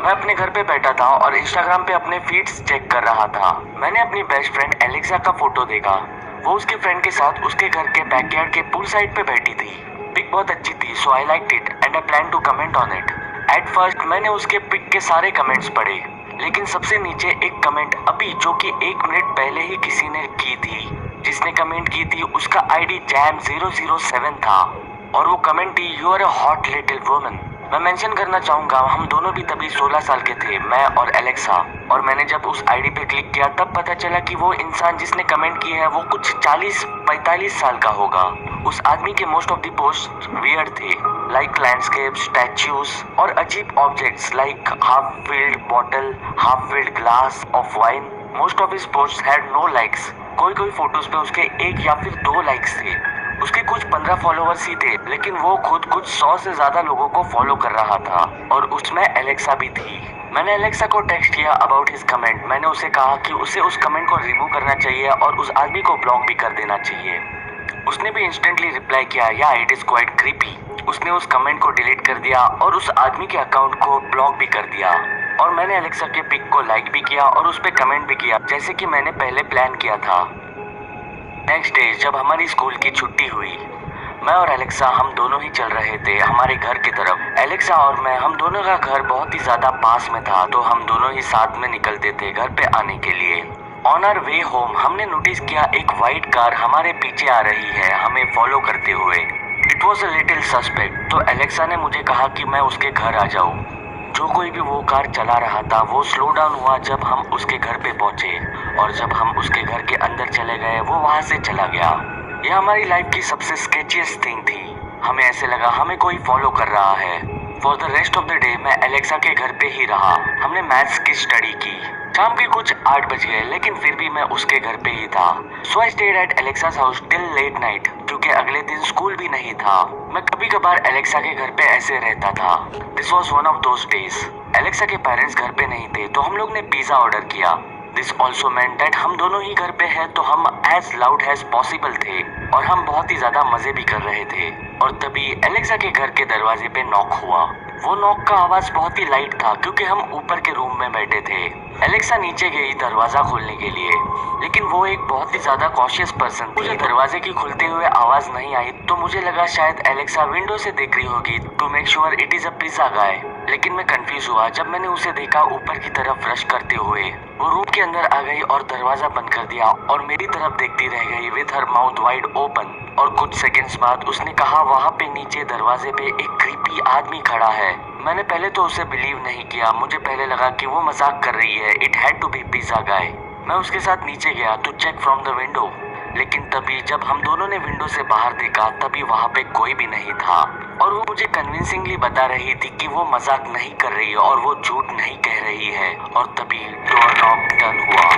मैं अपने घर पे बैठा था और इंस्टाग्राम पे अपने फीड्स चेक कर रहा था। मैंने अपनी बेस्ट फ्रेंड एलेक्सा का फोटो देखा। वो उसके फ्रेंड के साथ उसके घर के बैकयार्ड के पूल साइड पे बैठी थी। पिक बहुत अच्छी थी, so I liked it and I plan to comment on it. At first मैंने उसके पिक के सारे कमेंट्स पढ़े, लेकिन सबसे नीचे एक कमेंट अभी जो कि 1 मिनट पहले ही किसी ने की थी, जिसने कमेंट की थी उसका आईडी jam007 था और वो कमेंट थी you are a hot little woman. मैं मेंशन करना चाहूंगा हम दोनों भी तभी 16 साल के थे, मैं और एलेक्सा। और मैंने जब उस आईडी पे क्लिक किया तब पता चला कि वो इंसान जिसने कमेंट किया है वो कुछ 40-45 साल का होगा। उस आदमी के most of the post weird थे, लाइक लैंडस्केप, स्टैच्यूज और अजीब objects like half filled bottle, half filled glass of wine. Most of his post had no likes. कोई कोई फोटोज पे उसके 1 या फिर 2 लाइक्स थे। उसके कुछ 15 फॉलोअर्स ही थे, लेकिन वो खुद कुछ 100 से ज्यादा लोगों को फॉलो कर रहा था और उसमें एलेक्सा भी थी। मैंने एलेक्सा को टेक्स्ट किया अबाउट हिज कमेंट। मैंने उसे कहा कि उसे उस कमेंट को रिमूव करना चाहिए और उस आदमी को ब्लॉक भी कर देना चाहिए। उसने भी इंस्टेंटली रिप्लाई किया या इट इज क्वाइट क्रीपी। उसने उस कमेंट को डिलीट कर दिया और उस आदमी के अकाउंट को ब्लॉक भी कर दिया। और मैंने एलेक्सा के पिक को लाइक भी किया और उस पर कमेंट भी किया, जैसे कि मैंने पहले प्लान किया था। नेक्स्ट डे जब हमारी स्कूल की छुट्टी हुई, मैं और एलेक्सा हम दोनों ही चल रहे थे हमारे घर की तरफ। एलेक्सा और मैं, हम दोनों का घर बहुत ही ज्यादा पास में था, तो हम दोनों ही साथ में निकलते थे घर पे आने के लिए। ऑन आवर वे होम हमने नोटिस किया एक व्हाइट कार हमारे पीछे आ रही है, हमें फॉलो करते हुए। It was a little suspect, तो एलेक्सा ने मुझे कहा कि मैं उसके घर आ जाऊं। जो कोई भी वो कार चला रहा था वो स्लो डाउन हुआ जब हम उसके घर पे पहुंचे, और जब हम उसके घर के अंदर चले गए वो वहां से चला गया। यह हमारी लाइफ की सबसे स्केचियस्ट थिंग थी। हमें ऐसे लगा हमें कोई फॉलो कर रहा है। For the rest of the day मैं एलेक्सा के घर पे ही रहा। हमने मैथ्स की स्टडी की। शाम के कुछ 8 बज गए, लेकिन फिर भी मैं उसके घर पे ही था। So I stayed at Alexa's house till late night, क्योंकि अगले दिन स्कूल भी नहीं था। मैं कभी कभार एलेक्सा के घर पे ऐसे रहता था। This was one of those days. Alexa के पेरेंट्स घर पे नहीं थे, तो हम लोग ने पिज्जा ऑर्डर किया। दिस ऑल्सो मेंट दैट हम दोनों ही घर पे हैं, तो हम एज लाउड एज पॉसिबल थे और हम बहुत ही ज्यादा मजे भी कर रहे थे। और तभी एलेक्सा के घर के दरवाजे पे नॉक हुआ। वो नॉक का आवाज बहुत ही लाइट था, क्योंकि हम ऊपर के रूम में बैठे थे। एलेक्सा नीचे गई दरवाजा खोलने के लिए, लेकिन वो एक बहुत ही ज्यादा कॉशियस पर्सन थी। मुझे दरवाजे की खुलते हुए आवाज नहीं आई, तो मुझे लगा शायद एलेक्सा विंडो से देख रही होगी to make sure it is a pizza guy. लेकिन मैं कंफ्यूज हुआ जब मैंने उसे देखा ऊपर की तरफ रश करते हुए। वो रूम के अंदर आ गई और दरवाजा बंद कर दिया और मेरी तरफ देखती रह गई with her mouth wide open. और कुछ सेकंड्स बाद उसने कहा वहाँ पे नीचे दरवाजे पे एक क्रीपी आदमी खड़ा है। मैंने पहले तो उसे बिलीव नहीं किया। मुझे पहले लगा कि वो मजाक कर रही है। It had to be pizza guy. मैं उसके साथ नीचे गया to check from the window, लेकिन तभी जब हम दोनों ने विंडो से बाहर देखा तभी वहाँ पे कोई भी नहीं था। और वो मुझे कन्विंसिंगली बता रही थी कि वो मजाक नहीं कर रही है और वो झूठ नहीं कह रही है। और तभी डोर नॉक टर्न हुआ।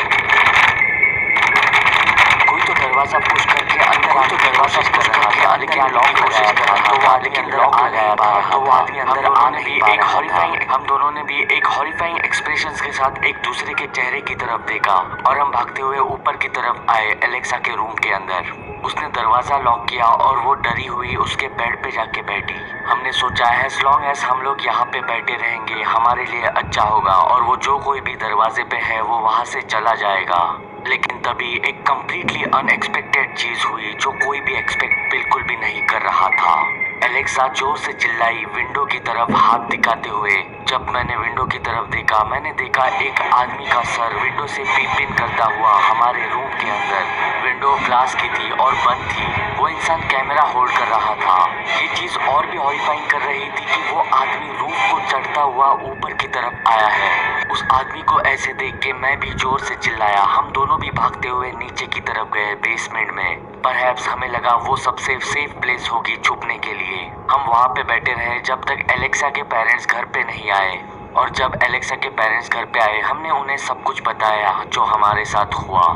कोई तो दरवाजा पुश करके अंदर आने की कोशिश कर रहा था, लेकिन लॉक कोशिश कर रहा था। वो आदमी अंदर आ गया था। तो वो आदमी अंदर आने भी एक हॉरिफाइंग, हम दोनों ने भी एक हॉरिफाइंग एक्सप्रेशंस के साथ एक दूसरे के चेहरे की तरफ देखा और हम भागते हुए ऊपर की तरफ आए एलेक्सा के रूम के अंदर। उसने दरवाजा लॉक किया और वो डरी हुई उसके बेड पे जाके बैठी। हमने सोचा एज लॉन्ग एज हम लोग यहाँ पे बैठे रहेंगे हमारे लिए अच्छा होगा और वो जो कोई भी दरवाजे पे है वो वहाँ से चला जाएगा। लेकिन तभी एक कंप्लीटली अनएक्सपेक्टेड चीज हुई जो कोई भी एक्सपेक्ट बिल्कुल भी नहीं कर रहा था। एलेक्सा जोर से चिल्लाई विंडो की तरफ हाथ दिखाते हुए। जब मैंने विंडो की तरफ देखा, मैंने देखा एक आदमी का सर विंडो से पीप इन करता हुआ हमारे रूम के अंदर। विंडो ग्लास की थी और बंद थी। वो इंसान कैमरा होल्ड कर रहा था। ये चीज और भी हॉरिफाइंग कर रही थी कि वो आदमी रूफ को चढ़ता हुआ ऊपर की तरफ आया है। उस आदमी को ऐसे देख के मैं भी जोर से चिल्लाया। हम दोनों भी भागते हुए नीचे की तरफ गए बेसमेंट में। परहैप्स हमें लगा वो सबसे सेफ प्लेस होगी छुपने के लिए। हम वहाँ पे बैठे रहे जब तक एलेक्सा के पेरेंट्स घर पे नहीं आए। और जब एलेक्सा के पेरेंट्स घर पे आए हमने उन्हें सब कुछ बताया जो हमारे साथ हुआ।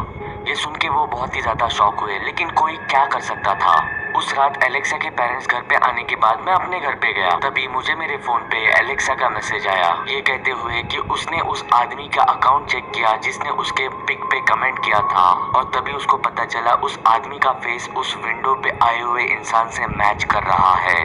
ये सुन के वो बहुत ही ज्यादा शॉक हुए, लेकिन कोई क्या कर सकता था। उस रात एलेक्सा के पेरेंट्स घर पे आने के बाद मैं अपने घर पे गया। तभी मुझे मेरे फोन पे एलेक्सा का मैसेज आया, ये कहते हुए कि उसने उस आदमी का अकाउंट चेक किया जिसने उसके पिक पे कमेंट किया था। और तभी उसको पता चला उस आदमी का फेस उस विंडो पे आए हुए इंसान से मैच कर रहा है।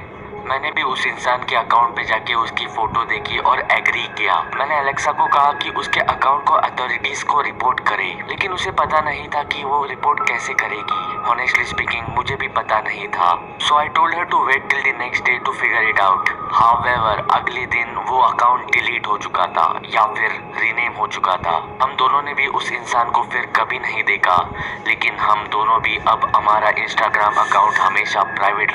मैंने भी उस इंसान के अकाउंट पे जाके उसकी फोटो देखी और एग्री किया। मैंने एलेक्सा को कहा कि उसके अकाउंट को अथॉरिटीज को रिपोर्ट करे, लेकिन उसे पता नहीं था कि वो रिपोर्ट कैसे करेगी। ऑनेस्टली स्पीकिंग मुझे भी पता नहीं था। So I told her to wait till the next day to figure it out. However अगले दिन वो अकाउंट डिलीट हो चुका था या फिर रीनेम हो चुका था। हम दोनों ने भी उस इंसान को फिर कभी नहीं देखा, लेकिन हम दोनों भी अब हमारा इंस्टाग्राम अकाउंट हमेशा प्राइवेट